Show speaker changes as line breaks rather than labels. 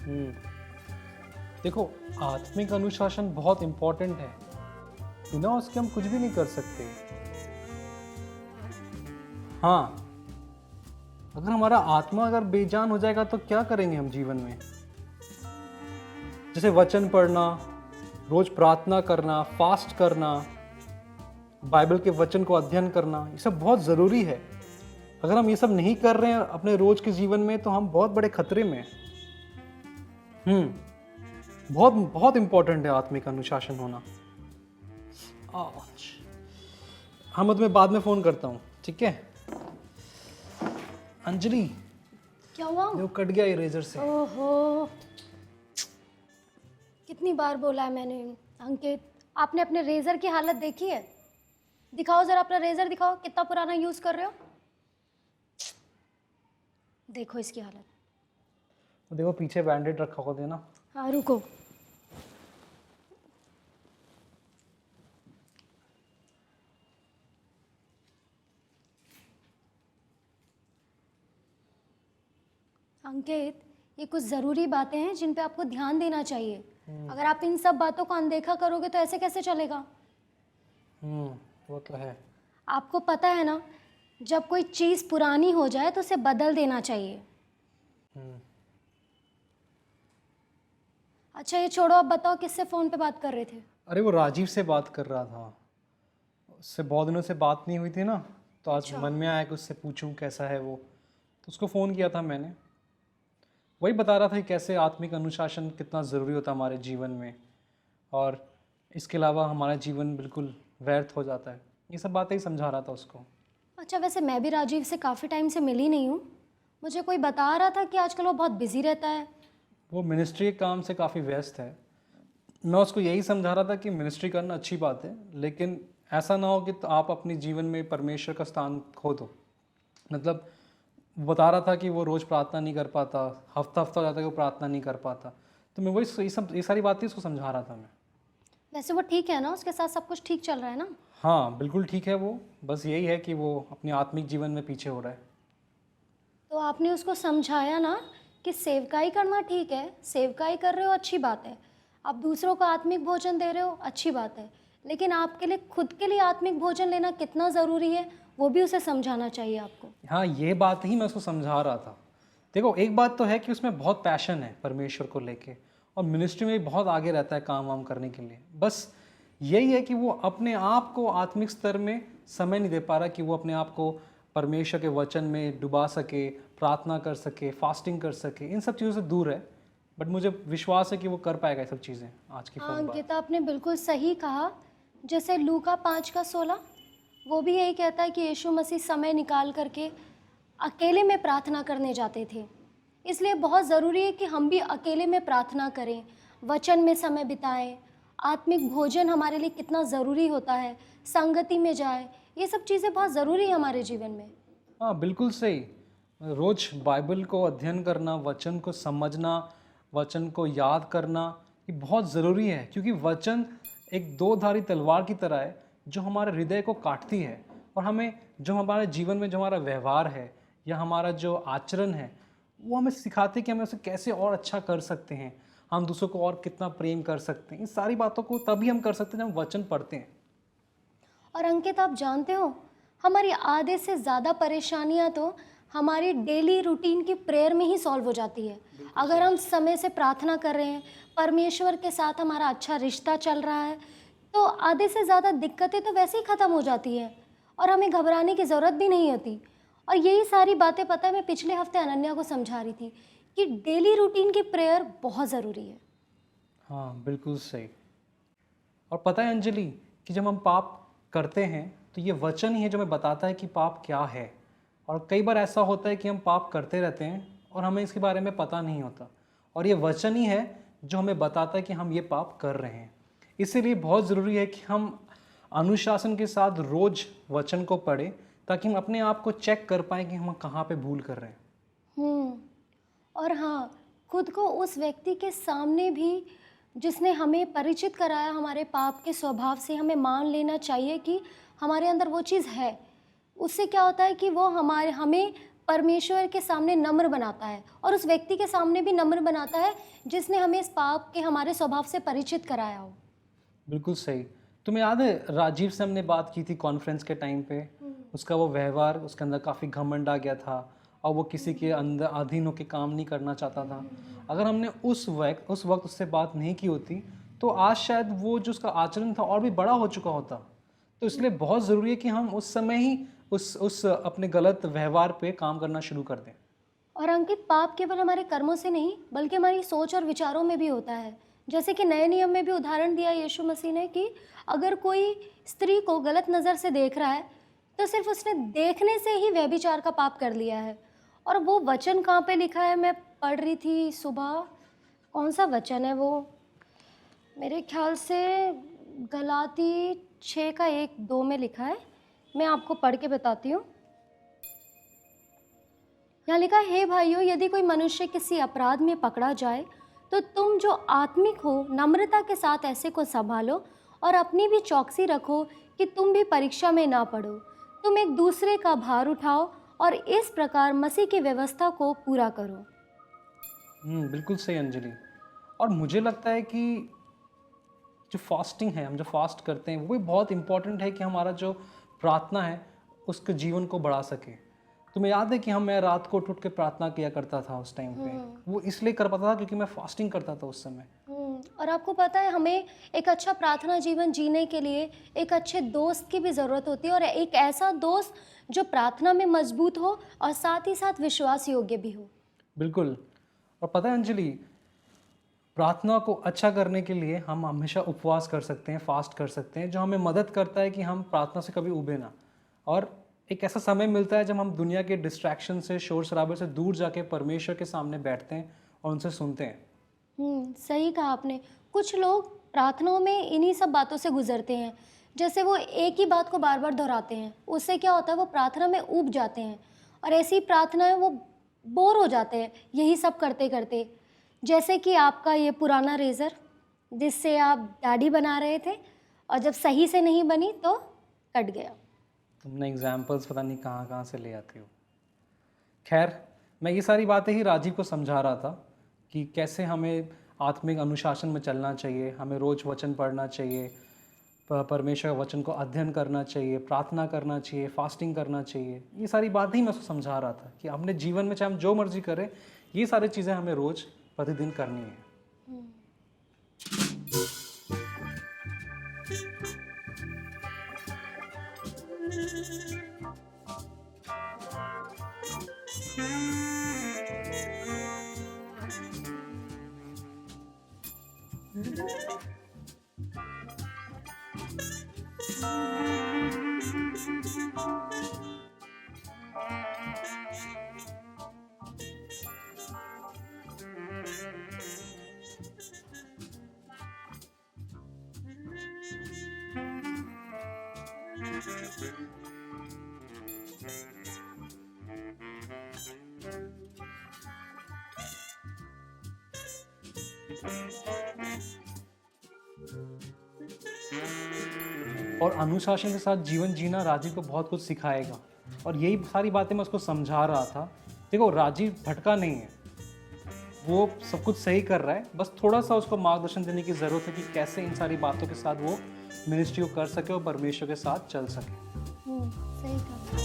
हम्म, देखो, आत्मिक अनुशासन बहुत इम्पोर्टेंट है। बिना उसके हम कुछ भी नहीं कर सकते। हाँ, अगर हमारा आत्मा अगर बेजान हो जाएगा तो क्या करेंगे हम जीवन में? जैसे वचन पढ़ना, रोज प्रार्थना करना, फास्ट करना, बाइबल के वचन को अध्ययन करना, ये सब बहुत ज़रूरी है। अगर हम ये सब नहीं कर रहे हैं अपने रोज के जीवन में तो हम बहुत बड़े खतरे में हैं। बहुत बहुत इम्पोर्टेंट है आत्मिक अनुशासन होना। आउच। हाँ, मैं तुम्हें बाद में फ़ोन करता हूँ, ठीक है? अंजलि,
क्या हुआ?
वो कट गया इरेजर से।
ओहो, कितनी बार बोला है मैंने। अंकित, आपने अपने रेजर की हालत देखी है? दिखाओ जरा अपना रेजर, दिखाओ कितना पुराना यूज कर रहे हो। देखो इसकी हालत।
देखो पीछे बैंडेड रखा होगा, देना।
हाँ रुको। अंकित, ये कुछ ज़रूरी बातें हैं जिन पे आपको ध्यान देना चाहिए। अगर आप इन सब बातों को अनदेखा करोगे तो ऐसे कैसे चलेगा?
वो तो है।
आपको पता है ना, जब कोई चीज़ पुरानी हो जाए तो उसे बदल देना चाहिए। अच्छा ये छोड़ो, अब बताओ किससे फ़ोन पे बात कर रहे थे?
अरे वो राजीव से बात कर रहा था। उससे बहुत दिनों से बात नहीं हुई थी ना, तो आज
अच्छा।
मन में आया कि उससे पूछूं कैसा है वो। तो उसको फ़ोन किया था मैंने। वही बता रहा था कि कैसे आत्मिक अनुशासन कितना ज़रूरी होता है हमारे जीवन में, और इसके अलावा हमारा जीवन बिल्कुल व्यर्थ हो जाता है। ये सब बातें ही समझा रहा था उसको।
अच्छा वैसे मैं भी राजीव से काफ़ी टाइम से मिली नहीं हूँ। मुझे कोई बता रहा था कि आजकल वो बहुत बिजी रहता है।
वो मिनिस्ट्री के काम से काफ़ी व्यस्त है। मैं उसको यही समझा रहा था कि मिनिस्ट्री करना अच्छी बात है, लेकिन ऐसा ना हो कि तो आप अपने जीवन में परमेश्वर का स्थान खो दो। मतलब वो बता रहा था कि वो रोज़ प्रार्थना नहीं कर पाता, हफ्ता हफ्ता हो जाता है कि वो प्रार्थना नहीं कर पाता। तो मैं वही ये सारी बातें उसको समझा रहा था मैं।
वैसे वो ठीक है ना? उसके साथ सब कुछ ठीक चल रहा है ना?
हाँ बिल्कुल ठीक है वो, बस यही है कि वो अपने आत्मिक जीवन में पीछे हो रहा है।
तो आपने उसको समझाया ना कि सेवकाई करना ठीक है, सेवकाई कर रहे हो अच्छी बात है, आप दूसरों को आत्मिक भोजन दे रहे हो अच्छी बात है, लेकिन आपके लिए खुद के लिए आत्मिक भोजन लेना कितना ज़रूरी है वो भी उसे समझाना चाहिए आपको।
हाँ, ये बात ही मैं उसको समझा रहा था। देखो एक बात तो है कि उसमें बहुत पैशन है परमेश्वर को लेके, और मिनिस्ट्री में भी बहुत आगे रहता है काम वाम करने के लिए। बस यही है कि वो अपने आप को आत्मिक स्तर में समय नहीं दे पा रहा कि वो अपने आप को परमेश्वर के वचन में डुबा सके, प्रार्थना कर सके, फास्टिंग कर सके। इन सब चीज़ों से दूर है, बट मुझे विश्वास है कि वो कर पाएगा ये सब चीज़ें आज की
हाँ
फ़ोन बाद।
अंकिता, आपने बिल्कुल सही कहा। जैसे लूका 5:16 वो भी यही कहता है कि यीशु मसीह समय निकाल करके अकेले में प्रार्थना करने जाते थे। इसलिए बहुत ज़रूरी है कि हम भी अकेले में प्रार्थना करें, वचन में समय बिताएं। आत्मिक भोजन हमारे लिए कितना ज़रूरी होता है, संगति में जाए, ये सब चीज़ें बहुत ज़रूरी है हमारे जीवन में।
हाँ बिल्कुल सही। रोज बाइबल को अध्ययन करना, वचन को समझना, वचन को याद करना, ये बहुत ज़रूरी है, क्योंकि वचन एक दो धारी तलवार की तरह है जो हमारे हृदय को काटती है, और हमें जो हमारे जीवन में जो हमारा व्यवहार है या हमारा जो आचरण है वो हमें सिखाते हैं कि हमें उसे कैसे और अच्छा कर सकते हैं, हम दूसरों को और कितना प्रेम कर सकते हैं। इन सारी बातों को तभी हम कर सकते हैं जब हम वचन पढ़ते हैं।
और अंकित आप जानते हो, हमारी आधे से ज़्यादा परेशानियां तो हमारी डेली रूटीन की प्रेयर में ही सॉल्व हो जाती है। अगर हम समय से प्रार्थना कर रहे हैं, परमेश्वर के साथ हमारा अच्छा रिश्ता चल रहा है, तो आधे से ज़्यादा दिक्कतें तो वैसे ही ख़त्म हो जाती हैं और हमें घबराने की ज़रूरत भी नहीं होती। और यही सारी बातें पता है मैं पिछले हफ्ते अनन्या को समझा रही थी कि डेली रूटीन की प्रेयर बहुत ज़रूरी है।
हाँ बिल्कुल सही। और पता है अंजलि कि जब हम पाप करते हैं तो ये वचन ही है जो हमें बताता है कि पाप क्या है। और कई बार ऐसा होता है कि हम पाप करते रहते हैं और हमें इसके बारे में पता नहीं होता, और ये वचन ही है जो हमें बताता है कि हम ये पाप कर रहे हैं। इसीलिए बहुत ज़रूरी है कि हम अनुशासन के साथ रोज़ वचन को पढ़ें, ताकि हम अपने आप को चेक कर पाएँ कि हम कहाँ पे भूल कर रहे हैं।
हम्म। और हाँ, खुद को उस व्यक्ति के सामने भी जिसने हमें परिचित कराया हमारे पाप के स्वभाव से, हमें मान लेना चाहिए कि हमारे अंदर वो चीज़ है। उससे क्या होता है कि वो हमें परमेश्वर के सामने नम्र बनाता है और उस व्यक्ति के सामने भी नम्र बनाता है जिसने हमें इस पाप के हमारे स्वभाव से परिचित कराया हो।
बिल्कुल सही। तुम्हें याद है राजीव से हमने बात की थी कॉन्फ्रेंस के टाइम पे, उसका वो व्यवहार, उसके अंदर काफ़ी घमंड आ गया था और वो किसी के अंदर अधीन होकर काम नहीं करना चाहता था। अगर हमने उस वक्त उससे बात नहीं की होती तो आज शायद वो जो उसका आचरण था और भी बड़ा हो चुका होता। तो इसलिए बहुत ज़रूरी है कि हम उस समय ही उस अपने गलत व्यवहार पे काम करना शुरू कर दें।
और अंकित, पाप केवल हमारे कर्मों से नहीं बल्कि हमारी सोच और विचारों में भी होता है। जैसे कि नए नियम में भी उदाहरण दिया यीशु मसीह ने कि अगर कोई स्त्री को गलत नज़र से देख रहा है तो सिर्फ उसने देखने से ही व्यभिचार का पाप कर लिया है। और वो वचन कहाँ पे लिखा है, मैं पढ़ रही थी सुबह, कौन सा वचन है वो, मेरे ख्याल से गलाती 6:1-2 में लिखा है। मैं आपको पढ़ के बताती हूँ। यहाँ लिखा है, हे भाइयों, यदि कोई मनुष्य किसी अपराध में पकड़ा जाए तो तुम जो आत्मिक हो नम्रता के साथ ऐसे को संभालो और अपनी भी चौकसी रखो कि तुम भी परीक्षा में ना पड़ो। तुम एक दूसरे का भार उठाओ और इस प्रकार मसीह की व्यवस्था को पूरा करो।
बिल्कुल सही अंजलि। और मुझे लगता है कि जो फास्टिंग है, हम जो फास्ट करते हैं वो भी बहुत इम्पोर्टेंट है कि हमारा जो प्रार्थना है उसके जीवन को बढ़ा सके। तुम्हें याद है कि मैं रात को उठ के प्रार्थना किया करता था उस टाइम पे। वो इसलिए कर पाता था क्योंकि मैं फास्टिंग करता था उस समय।
और आपको पता है, हमें एक अच्छा प्रार्थना जीवन जीने के लिए एक अच्छे दोस्त की भी ज़रूरत होती है, और एक ऐसा दोस्त जो प्रार्थना में मजबूत हो और साथ ही साथ विश्वास योग्य भी हो।
बिल्कुल। और पता है अंजलि, प्रार्थना को अच्छा करने के लिए हम हमेशा उपवास कर सकते हैं, फास्ट कर सकते हैं, जो हमें मदद करता है कि हम प्रार्थना से कभी उबे ना। और एक ऐसा समय मिलता है जब हम दुनिया के डिस्ट्रैक्शन से, शोर शराबे से दूर जाके परमेश्वर के सामने बैठते हैं और उनसे सुनते हैं।
सही कहा आपने। कुछ लोग प्रार्थनाओं में इन्हीं सब बातों से गुजरते हैं, जैसे वो एक ही बात को बार बार दोहराते हैं। उससे क्या होता है, वो प्रार्थना में ऊब जाते हैं और ऐसी प्रार्थनाएं वो बोर हो जाते हैं यही सब करते करते। जैसे कि आपका ये पुराना रेज़र जिससे आप दाढ़ी बना रहे थे और जब सही से नहीं बनी तो कट गया।
तुमने एग्जाम्पल्स पता नहीं कहाँ कहाँ से ले आती हो। खैर, मैं ये सारी बातें ही राजीव को समझा रहा था कि कैसे हमें आत्मिक अनुशासन में चलना चाहिए, हमें रोज़ वचन पढ़ना चाहिए, परमेश्वर के वचन को अध्ययन करना चाहिए, प्रार्थना करना चाहिए, फास्टिंग करना चाहिए। ये सारी बातें ही मैं उसको समझा रहा था कि अपने जीवन में चाहे हम जो मर्जी करें, ये सारी चीज़ें हमें रोज़ प्रतिदिन करनी है। और अनुशासन के साथ जीवन जीना राजीव को बहुत कुछ सिखाएगा, और यही सारी बातें मैं उसको समझा रहा था। देखो, राजीव भटका नहीं है, वो सब कुछ सही कर रहा है, बस थोड़ा सा उसको मार्गदर्शन देने की ज़रूरत है कि कैसे इन सारी बातों के साथ वो मिनिस्ट्री को कर सके और परमेश्वर के साथ चल सके।
सही कहा।